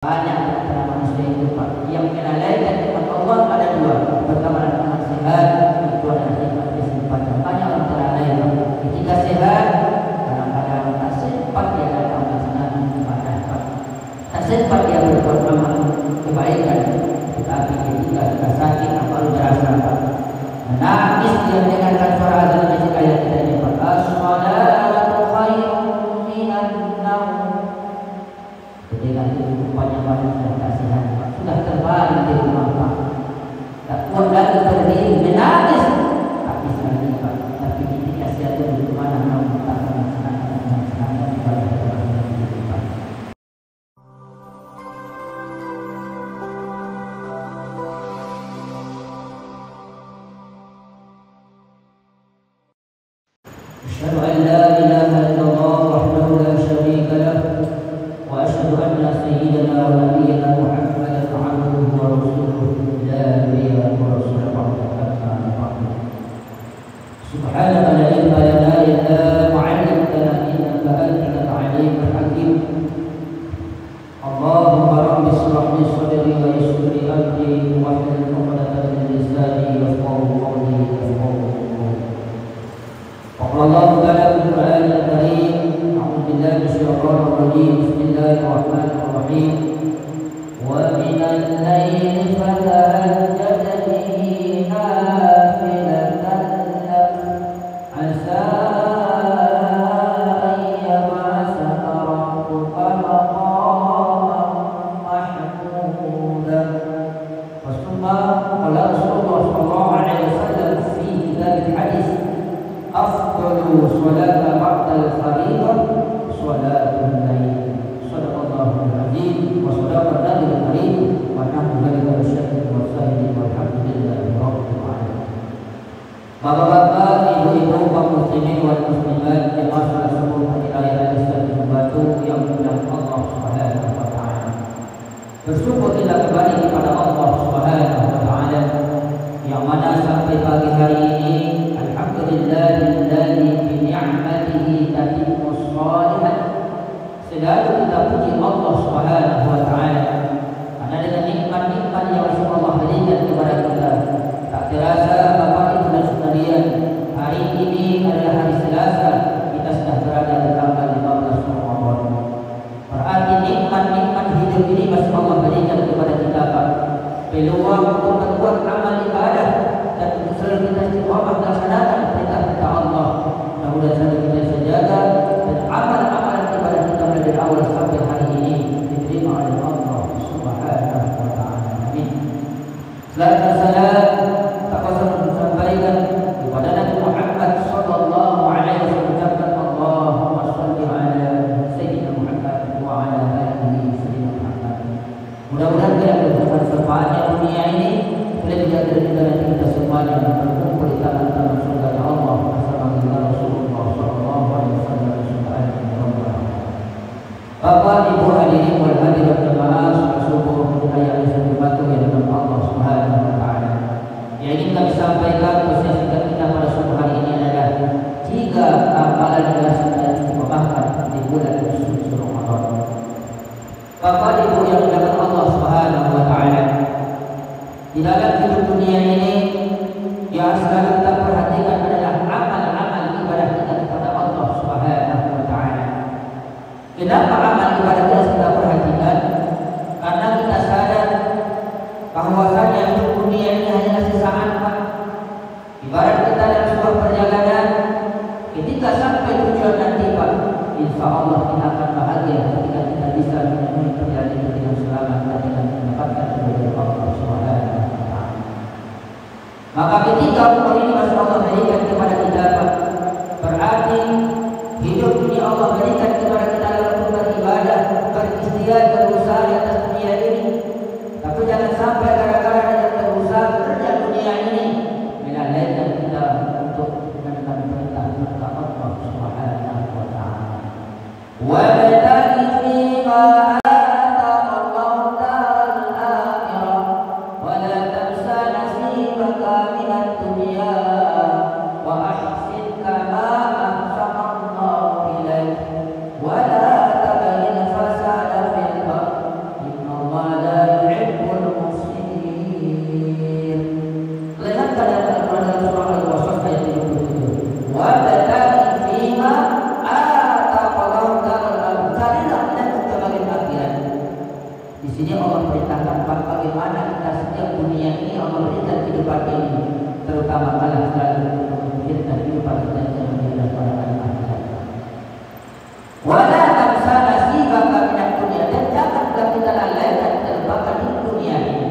Banyak di antara manusia itu Pak, yang melalaikan nikmat Allah ada dua. Pertama nikmat sehat, itu adalah nikmat kesempatan. Banyak orang terlalai Pak. Ketika sehat, kadang-kadang tak sempat dia datang melaksanakan ibadah Pak. Tak sempat dia berbuat amal kebaikan. Tetapi ketika sudah sakit, baru terasa Pak. Menangis dia mendengarkan suara azan masjid ayat kita ini Pak. As-salatu khairun minan naum. Ketika itu rupanya badan sudah tak sehat Pak. Sudah terbaring di rumah Pak. Tak kuat lagi berdiri menangis. Habis lagi Pak. Tapi ketika sehat itu di mana namun tak melaksanakan ibadah itu Pak. Asyhadu an la ilaha illallah wahdahu la syarika lah. وأشهد أن سيدنا ونبينا محمدا عبده ورسوله لا نبي ورسول بعد. سبحانك لا علم لنا إلا ما علمتنا إنك أنت العليم الحكيم. اللهم رب اشرح لي صدري ويسر لي أمري واحلل عقدة من لساني يفقهوا قولي يفقهوا قولي. وقال الله تعالى في القرآن الكريم: أعوذ بالله من الشيطان الرجيم. بسم الله الرحمن الرحيم. ومن الليل فتهجد به نافلة لك عسى أن يبعثك ربك مقاما محمودا. ثم قال رسول الله صلى الله عليه وسلم في كتاب الحديث: أفضل صلاة بعد الفريضة صلاة الليل. صدق الله العظيم وصدق النبي الكريم ونحن ذلك الشهيد والشاهد والحمد لله رب العالمين. Bapak-bapak, ibu-ibu, kaum muslimin wal muslimat yang masuk subuh hari raya Islam Batu yang mulia Allah Subhanahu wa taala. Bersyukur kita kembali kepada Allah Subhanahu wa taala yang mana sampai pagi hari ini alhamdulillahilladzi bi ni'matihi tatimmus shalihat. Selalu kita puji Allah Subhanahu wa taala karena dengan nikmat-nikmat yang Allah berikan kepada kita. Tak terasa Bapak Ibu dan sekalian, hari ini adalah hari Selasa, kita sudah berada di tanggal 15 Ramadan. Berarti nikmat-nikmat hidup ini masih Allah berikan kepada kita Pak. Peluang untuk berbuat amal ibadah dan selalu kita istiqamah melaksanakan perintah-perintah Allah. Mudah-mudahan selalu kita sejaga dan amal-amalan ibadah kita mulai dari awal sampai hari ini diterima oleh Allah Subhanahu wa taala. Amin. Salam dan salam tak usah sampaikan kepada Nabi Muhammad sallallahu alaihi wasallam. Allahumma shalli ala sayyidina Muhammad wa ala alihi sayyidina Muhammad. Mudah-mudahan kita bermanfaatnya dunia ini boleh menjadi kita nanti kita semuanya berkumpul di tangan surga Allah bersama dengan Rasulullah sallallahu alaihi wasallam. Bapak, Ibu, hadirin wal hadirat jemaah salat subuh hari Islam Batu yang dirahmati Allah Subhanahu wa taala. Yang ingin kami sampaikan khususnya singkat kita pada subuh hari ini adalah 3 amalan yang harus kita istiqomahkan di bulan suci Ramadan. Bapak, Ibu yang dirahmati Allah Subhanahu wa taala, di dalam hidup dunia ini yang selalu kita perhatikan adalah amal-amal ibadah kita kepada Allah Subhanahu wa taala. Kenapa amal ibadah kita perhatikan? Karena kita sadar bahwasanya hidup dunia ini hanyalah sesaat Pak. Ibarat kita dalam sebuah perjalanan, ketika sampai tujuan nanti Pak, insya Allah kita akan bahagia ketika kita bisa menemui perjalanan itu dengan selamat dan dengan mendapatkan kebaikan Allah Subhanahu wa taala. Maka ketika umur ini masih Allah berikan kepada kita Pak, berarti hidup ini Allah berikan kepada kita dalam beribadah, berikhtiar, berusaha di atas dunia ini. Tapi jangan sampai gara-gara kita berusaha kerja dunia ini melalaikan kita untuk menjalankan perintah Allah Subhanahu wa taala. Wa bataghi fima ataka Allahu daral akhirah wa la tansa nasibaka minad dunya wa ahsin kama ahsana Allahu ilaik wa la tabghil fasada fil ardh inna Di sini Allah perintahkan bagaimana kita setiap dunia ini Allah berikan kehidupan ini, terutama kalau selalu memikirkan kehidupan kita yang menjadi pada akhirat. Wala tansa nasibaka minad dunya, dan janganlah kita lalaikan terbakan di dunia ini.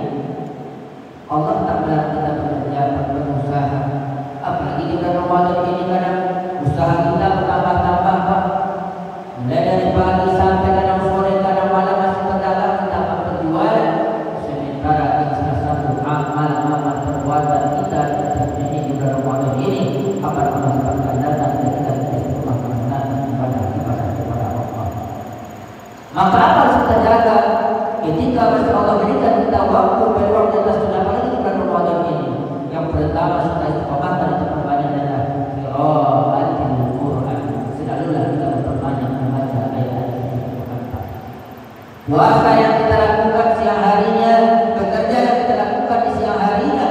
Allah tak melarang kita bekerja, berusaha. Apalagi di bulan Ramadan ini kadang usaha kita bertambah-tambah, Pak. Mulai dari pagi sampai kadang sore, kadang malam masih berdagang, kita akan berjualan. Sementara kita satu amal perbuatan kita ini di bulan Ramadan ini akan mendapatkan datang ketika kita rumah ibadah kepada Allah. Maka apa harus kita jaga ketika Allah berikan kita waktu prioritas sudah apalagi di bulan Ramadan ini. Yang pertama sudah istiqomah dan perbanyak adalah qiraatul Quran. Selalulah kita memperbanyak membaca ayat-ayat Al-Quran. Puasa yang kita lakukan siang harinya, bekerja yang kita lakukan di siang harinya.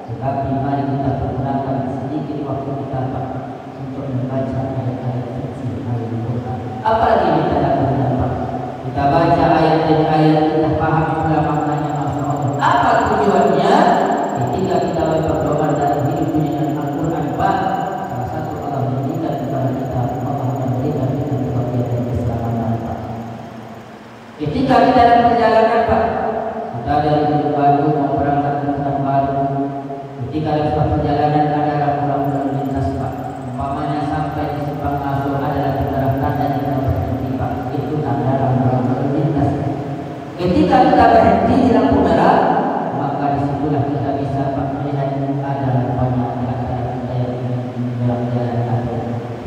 Tetapi mari kita pergunakan sedikit waktu kita untuk membaca ayat-ayat suci Al-Quran. Apalagi kita lakukan, kita baca ayat demi ayat, kita paham pula maknanya, masya Allah. Apa tujuannya? Ketika kita berdoa dalam hidup dunia dengan Al-Quran, Pak, salah satu Allah memberikan kepada kita, Allah memberikan kita kebahagiaan dan keselamatan, Pak. Ketika kita dalam perjalanan, Pak, kita dari hidup baru mau berangkat ke tempat baru. Ketika dalam perjalanan ada rambu-rambu lalu lintas, Pak. Umpamanya sampai di simpang masuk adalah kendaraan tanda yang kita berhenti, Pak. Itu tanda rambu-rambu lalu lintas. Ketika kita berhenti di lampu merah, maka disitulah kita bisa melihat ada banyak kita yang jalan-jalan atau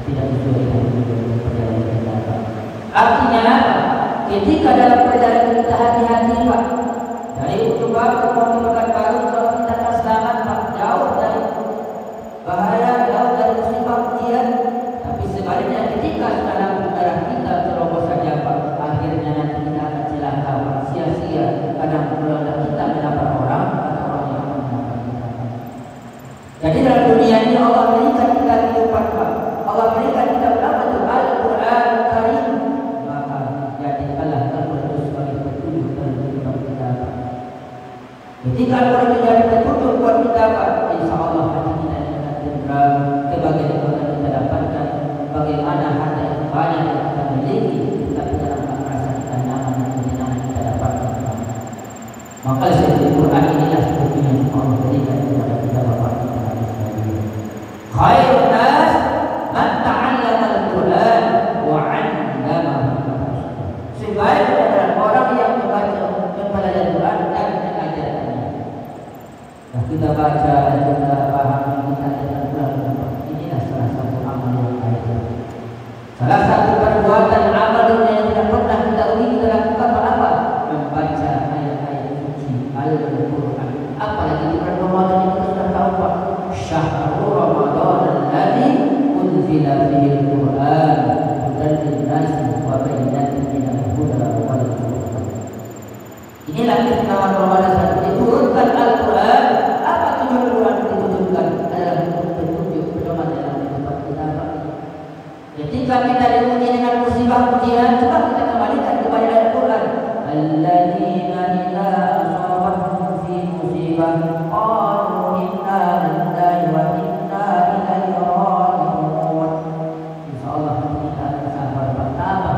tidak sesuai dengan perjalanan kita. Artinya, ketika dalam perjalanan kita hati-hati, Pak. Dari ujung baru ke pekan baru, kalau kita tak selamat, Pak, jauh dari bahaya, jauh dari musibah ujian. Tapi sebaliknya ketika sudah dalam darah kita terobos saja, Pak, akhirnya nanti kita akan celaka, Pak, sia-sia. Kadang kalau kita mendapat orang atau orang yang mendapat kita. Jadi dalam dunia ini Allah berikan kita kehidupan, Pak. Allah berikan kita apa itu Al-Quran Karim. Maka jadikanlah Al-Quran itu sebagai petunjuk dalam kehidupan kita, Pak. Ketika Al-Quran menjadi petunjuk buat kita, Pak, insya Allah hati kita akan tenteram. Kebahagiaan yang kita dapatkan, bagaimana harta yang banyak yang kita miliki, tapi dalam merasa kita nyaman dan ketenangan kita dapatkan, Pak. Maka Al-Quran inilah sebetulnya yang Allah berikan kepada kita, Bapak. Khairun nas man ta'allama al-Quran wa 'allamahu. Sebaik-baik adalah orang yang membaca, mempelajari Quran dan mengajarkannya. Nah, kita baca dan kita paham, kita ajarkan Quran. Inilah salah satu amal yang baik. Salah satu perbuatan amal yang tidak pernah kita ingin kita lakukan apa? Membaca ayat-ayat suci Al-Quran. Apalagi di bulan Ramadan itu sudah tahu, Pak. Syahrul Ramadan alladzi unzila fihi al-Quran hudan lin-nasi wa bayyinatin minal huda wal furqan. Inilah keutamaan Ramadan saat diturunkan Al-Quran. Apa tujuan Al-Quran diturunkan? Adalah untuk petunjuk pedoman dalam kehidupan kita, Pak. Ketika kita diuji dengan musibah ujian, coba kita kembalikan kepada Al-Quran. Alladzina idza asabahum fi musibah qalu inna lillahi wa inna ilaihi raji'un. Insyaallah kita akan sabar pertama.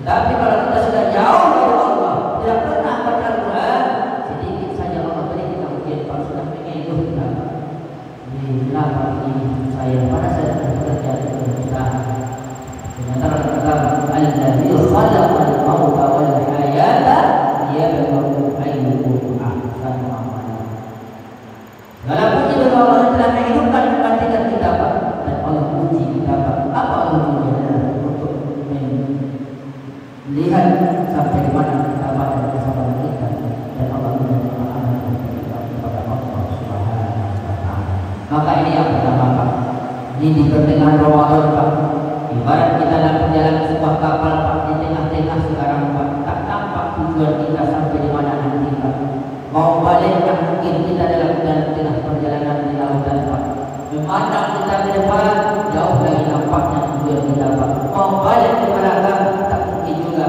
Tetapi kalau kita sudah jauh dari Allah, tidak pernah baca Al-Quran, sedikit saja Allah beri kita ujian, Pak, sudah mengeluh kita. Kenapa ini saya pada saat bekerja dan berusaha? Sementara pertama, Alladzi khalaqal mauta wal hayata liyabluwakum ayyukum ahsanu amala. Segala puji bagi Allah yang telah menghidupkan dan mematikan kita, Pak, dan Allah uji kita, Pak. Apa Allah uji kita? Untuk melihat sampai di mana kita pada kesabaran kita, dan Allah menerima amal kita kepada Allah Subhanahu wa Ta'ala. Maka ini yang pertama, Pak. Ini di pertengahan Ramadan, Pak. Ibarat kita dalam perjalanan sebuah kapal, Pak, di tengah-tengah sekarang, Pak, tak tampak tujuan kita sampai di mana nanti, Pak. Mau balik tak mungkin kita dalam tengah perjalanan di lautan, Pak. Memandang kita ke depan, jauh lagi nampaknya tujuan kita, Pak. Mau balik ke belakang tak mungkin juga.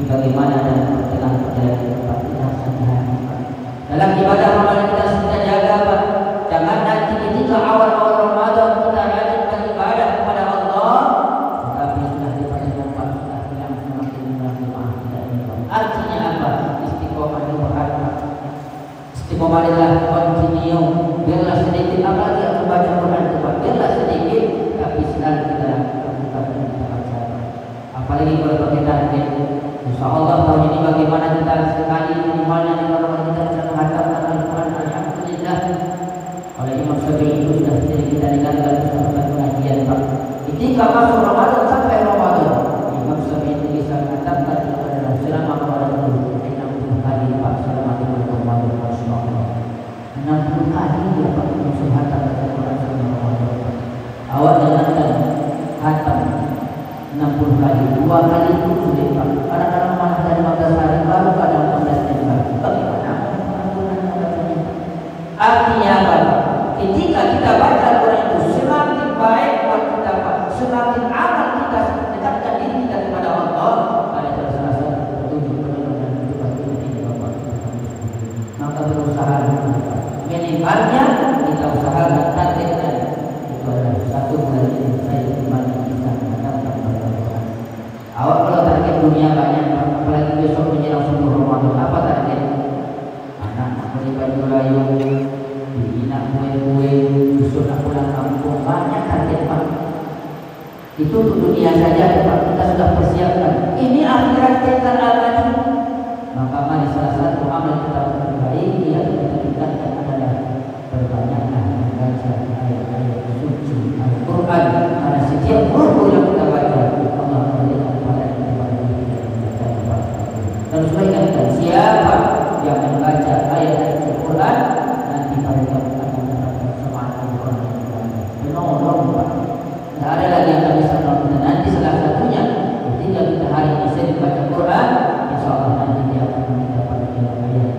bagaimana dalam perjalanan kita sehari-hari. Dalam ibadah Ramadan kita jaga Pak. Jangan nanti ketika awal-awal Ramadan kita rajin beribadah kepada Allah, tetapi sudah diperhatikan sudah hilang semakin maaf tidak ini. Artinya apa? Istiqomah itu berharga. Istiqomah adalah continue. Biarlah sedikit apalagi aku baca Quran itu Pak. Biarlah sedikit tapi selalu kita lakukan kita baca. Apalagi kalau pakai target. Insya Allah tahun ini bagaimana kita sekali minimalnya di Ramadan kita bisa menghantarkan Al-Quran. Alhamdulillah. Oleh Imam Syafi'i itu sudah jadi kita dengarkan bersama pengajian Pak. Ketika masuk Ramadan sampai Ramadan, Imam Syafi'i itu bisa mengatakan adalah selama Ramadan itu 60 kali Pak selama di Ramadan. Masya Allah. 60 kali dia Pak musuh hatam Al-Quran selama Ramadan. Awak dengarkan hatam 60 kali, 2 kali itu sudah Pak. Kadang-kadang malah dari 15 hari baru pada 15 hari baru. Bagaimana? Artinya apa? Ketika kita baca Al-Quran itu semakin baik buat kita Pak, semakin amal kita mendekatkan diri kita kepada Allah. Ada salah satu petunjuk penolongan ini Bapak. Maka berusaha minimalnya kita usahakan targetkan itu adalah 1 bulan ini saya kembali bisa mendapatkan Al-Quran. Awak kalau target dunia banyak, apalagi besok menjelang 10 Ramadan, apa target? Anak beli baju layu, dibina kue-kue, susun pulang kampung, banyak target Pak. Itu untuk dunia saja Pak, kita sudah persiapkan. Ini akhirat kita al-maju. Maka mari salah satu amal kita perbaiki yang kita tingkatkan adalah berbanyaklah membaca ayat-ayat suci Al-Quran. Karena setiap buku yang kita baca Allah memberikan pahala kepada diri kita membaca Pak. Dan sebagainya siapa yang membaca ayat Al-Quran nanti pada waktu akan mendapatkan semangat Al-Quran menolong Pak. Tidak ada lagi yang bisa menolong. Nanti salah satunya ketika kita hari ini sering baca Quran, insya Allah nanti dia akan mendapatkan ayat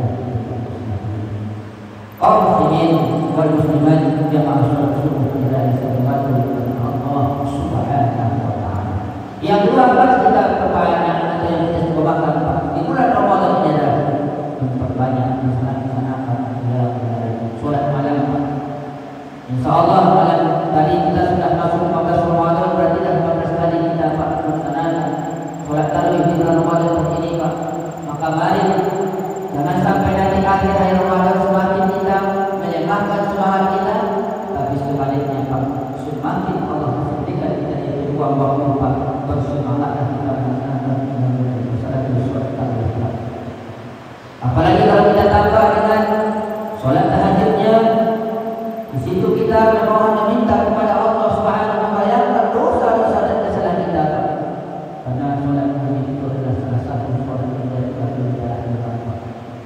kaum muslimin wal muslimat yang masuk subuh dari sesuatu Allah Subhanahu wa taala. Yang kedua Pak, kita perbanyak atau yang kita sebutkan Pak di bulan Ramadan ini adalah memperbanyak melaksanakan sholat malam Pak. Insya Allah malam tadi kita sudah masuk 15 Ramadan, berarti dah 15 kali kita Pak melaksanakan sholat tarawih di bulan Ramadan ini Pak. Maka mari jangan sampai nanti akhir Ramadan semakin kita melemahkan semangat kita, tapi sebaliknya Pak, semakin Allah memberikan kita itu ruang waktu Pak, bersemangatlah kita melaksanakan sholat tarawih Pak. Apalagi kalau kita tambah dengan sholat tahajudnya, di situ kita memohon meminta kepada Allah Subhanahu wa taala dosa-dosa dan kesalahan kita. Karena sholat tahajud itu adalah salah satu sholat yang dilakukan Allah.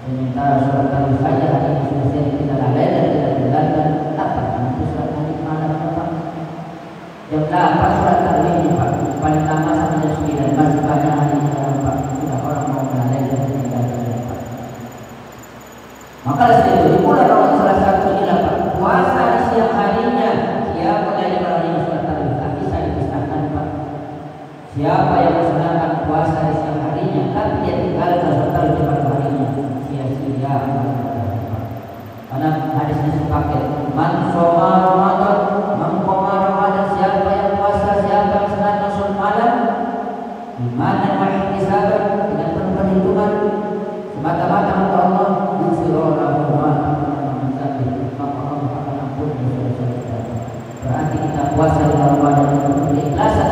Sementara sholat tahajud saja hari ini sudah sering kita lalai dan kita jalankan. Apa itu sholat tahajud malam Pak? Jam 8 sholat tahajud Pak, paling lama sampai jam 9 masih banyak hari ini Pak. Sudah orang mau melalai dan meninggalkan Pak. Maka setelah itu di bulan Ramadan salah satu inilah Pak, puasa di siang harinya. Siapa yang melalui sholat tarawih tak bisa dipisahkan Pak. Siapa yang melaksanakan puasa di siang harinya tapi dia tinggalkan sholat tarawih di malam harinya, sia-sia Pak. Karena hadisnya sepaket, man shoma Ramadan, man qama Ramadan, siapa yang puasa, siapa yang melaksanakan sholat malam imanan wa ihtisaban, dengan penuh perhitungan semata-mata untuk Allah, berarti kita puasa di Ramadan itu keikhlasan,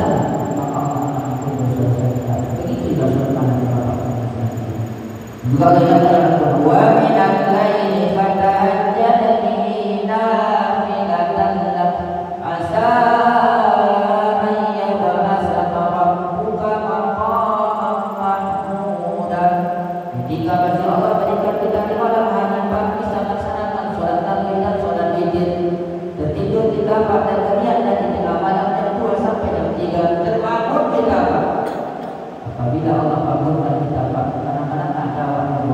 maka Allah akan ampuni dosa-dosa kita. Begitu juga sholat malam di Ramadan. Juga dalam wa minal laili fatahajjad bihi nafilatan lak asa an yab'atsaka rabbuka maqaman mahmuda. Ketika bagi Allah berikan kita di malam hari Pak, bisa melaksanakan sholat tarawih dan sholat witir. Tertidur kita pada kalian dan di tengah malam jam 2 sampai jam 3 terbangun kita Pak. Apabila Allah bangunkan kita Pak, kadang-kadang ada waktu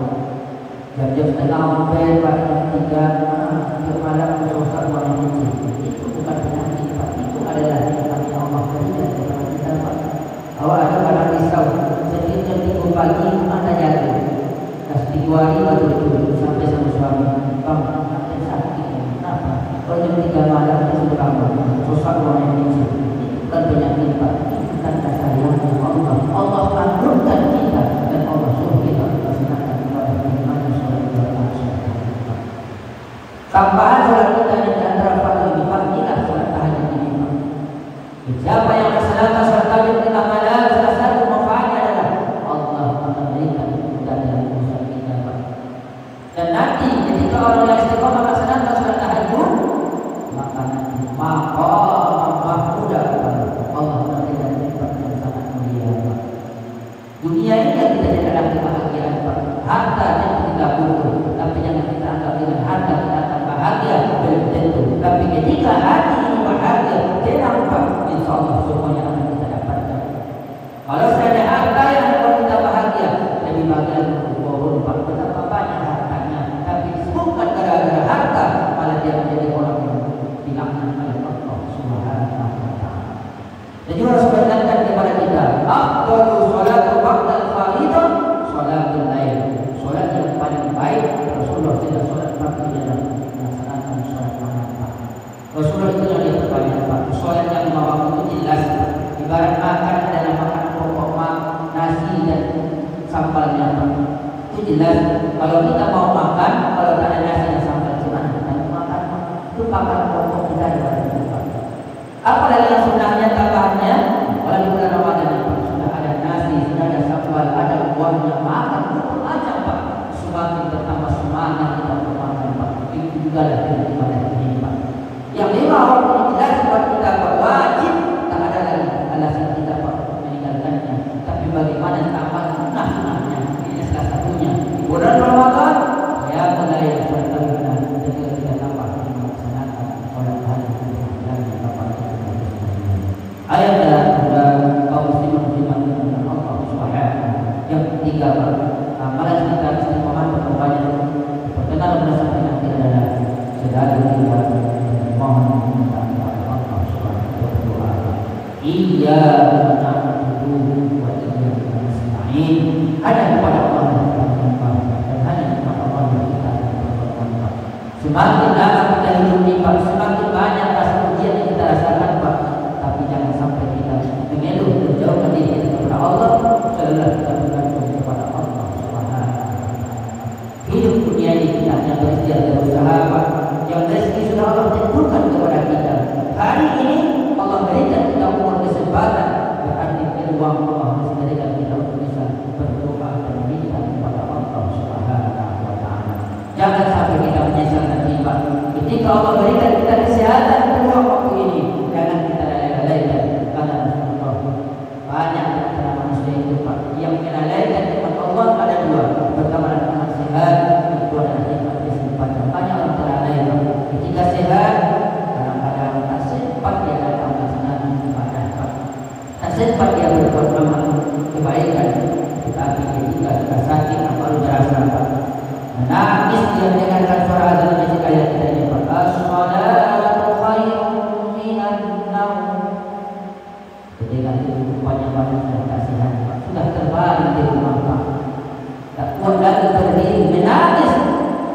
jam setengah hampir pada jam 3 jam malam selesai orang kecil. Itu bukan penyakit Pak, itu adalah nikmat yang Allah berikan kepada kita Pak. Awak ada kadang risau, sedih jam 3 pagi ketika orang yang istiqomah melaksanakan sholat tahajud, maka mahmudah Allah memberikan nikmat yang sangat mulia. Dunia ini yang kita jadikan kebahagiaan, harta yang kita butuh, tapi jangan kita anggap dengan harta kita akan bahagia, belum tentu. Tapi ketika hati ini bahagia, tenang Pak, insya Allah semuanya akan kita dapatkan. Kalau saja harta yang membuat kita bahagia, lebih bahagia turun Pak, betapa banyak hartanya, tapi bukan gara-gara harta, malah dia menjadi orang yang dilaknat oleh Allah Subhanahu wa Ta'ala. Jadi harus menekankan kepada kita, afdalu sholatu ba'dal faridah sholatul lail. Sholat yang paling baik Rasulullah tidak sholat pagi dalam melaksanakan sholat malam. Rasulullah itu yang diperbanyak Pak. Sholat yang lima waktu itu jelas. Ibarat makan adalah makan pokok nasi dan sambalnya Pak. Itu jelas. Kalau kita mau makan, kalau tak ada nasi dan sambal gimana kita mau makan? Itu makan pokok kita ibarat itu Pak. Apalagi yang sunnahnya tambahannya, kalau di bulan Ramadan Pak, sudah ada nasi, sudah ada sambal, ada buahnya, makan pokok aja Pak. Semakin bertambah semangat kita bermakan Pak. Itu juga lah ibadah ini Pak. Yang lima waktu jelas buat kita Pak, wajib tak ada lagi alasan kita Pak meninggalkannya. Tapi bagaimana tambah sunnah-sunnahnya? Ini salah satunya. Bulan Ramadan ya mulai sholat tahajud dan juga kita tambah melaksanakan sholat tahajud dan bapak ayat dalam kaum muslimin dengan Allah Subhanahu. Yang ketiga Pak, amalan kita istiqomah berbanyak perkenalan bersama nanti adalah selalu kita mohon minta kepada Allah Subhanahu wa Ta'ala. Iya na'budu wa iyyaka nasta'in. Hanya kepada Allah dan hanya kepada Allah kita berdoa. Semakin lama kita hidup ini Pak, semakin banyak rasa ujian yang kita rasakan Pak. Tapi jangan sampai kita mengeluh menjauhkan diri kita kepada Allah. Selalu kita bergantung kepada Allah Subhanahu wa Ta'ala. Hidup dunia ini kita hanya berikhtiar dan berusaha Pak. Yang rezeki sudah Allah tentukan kepada kita. Hari ini Allah berikan kita umur kesempatan, berarti peluang Allah memberikan kita untuk bisa berdoa dan meminta kepada Allah Subhanahu wa Ta'ala. Jangan sampai kita menyesal nanti Pak. Ketika Allah berikan kita kesehatan peluang waktu ini, jangan kita lalaikan karena Rasulullah banyak di antara manusia itu Pak yang melalaikan nikmat Allah ada dua. Pertama nikmat sehat, itu adalah nikmat kesempatan. Banyak orang terlalaikan ketika sehat, kadang-kadang tak sempat dia datang melaksanakan ibadah Pak, tak sempat dia berbuat amal kebaikan. Tetapi ketika sudah sakit baru terasa Pak, menangis dia mendengarkan suara azan masjid ayat kita ini Pak, as-salatu khairun minan naum. Ketika itu rupanya banyak dan tak sehat Pak, sudah terbaring di rumah Pak, tak kuat lagi berdiri menangis,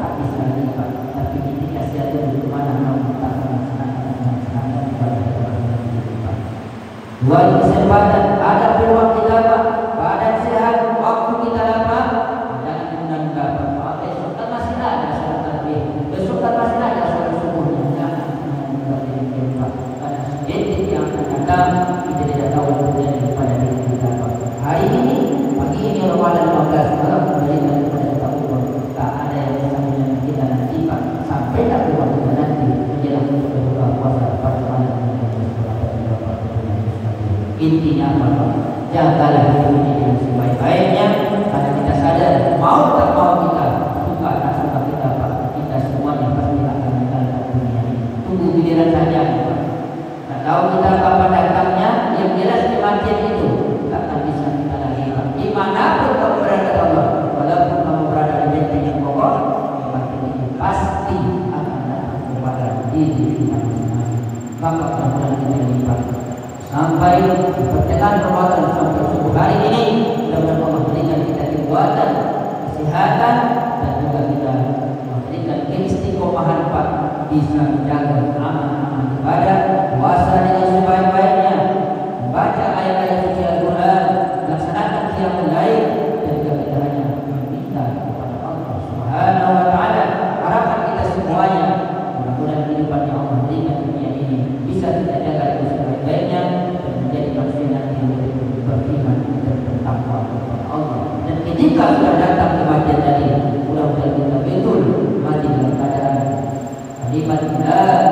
tak bisa lagi Pak. Tapi ketika sehat itu mana mau tak melaksanakan ibadah Pak. Dua kesempatan, ada peluang kita Pak, badan sehat, waktu kita dapat, jangan menunda Pak. Besok kan masih ada sholat tarawih, besok kan masih ada sholat subuhnya, jangan menunda diri Pak. Karena sedikit yang akan datang kita tidak tahu terjadi pada diri kita Pak. Hari ini, pagi ini Ramadan 15 malam memberikan kepada kita Allah. Tak ada yang bisa menyelamatkan kita nanti Pak. Sampai tak keluar kita nanti menjelang berbuka puasa pada malam ini. Intinya apa Pak? Jagalah hidup ini dengan sebaik-baiknya, karena kita sadar mau tak mau kita, suka tak suka kita Pak, kita semuanya pasti akan meninggalkan dunia ini. Tunggu giliran saja Pak. Tak tahu kita kapan datangnya, yang jelas kematian itu takkan bisa kita lagi Pak. Dimanapun kamu berada Allah, walaupun kamu berada di benteng yang kokoh, kematian itu pasti akan datang kepada diri kita masing-masing. Maka mudah-mudahan kita lipat sampai pertengahan Ramadan sampai subuh hari ini, mudah-mudahan Allah berikan kita kekuatan, kesehatan, dan juga kita memberikan keistiqomahan Pak, bisa menjaga amal-amal ibadah, puasa dengan sebaik-baiknya, membaca ayat-ayat suci Al-Quran, melaksanakan qiyamul lail, dan juga kita hanya meminta kepada Allah Subhanahu wa Ta'ala. Harapan kita semuanya, mudah-mudahan kehidupan yang Allah berikan dunia ini bisa kita jaga dengan sebaik-baiknya dan menjadi manusia nanti yang lebih beriman dan bertakwa kepada Allah. Dan ketika sudah datang kematian tadi, mudah-mudahan kita betul mati dalam liman la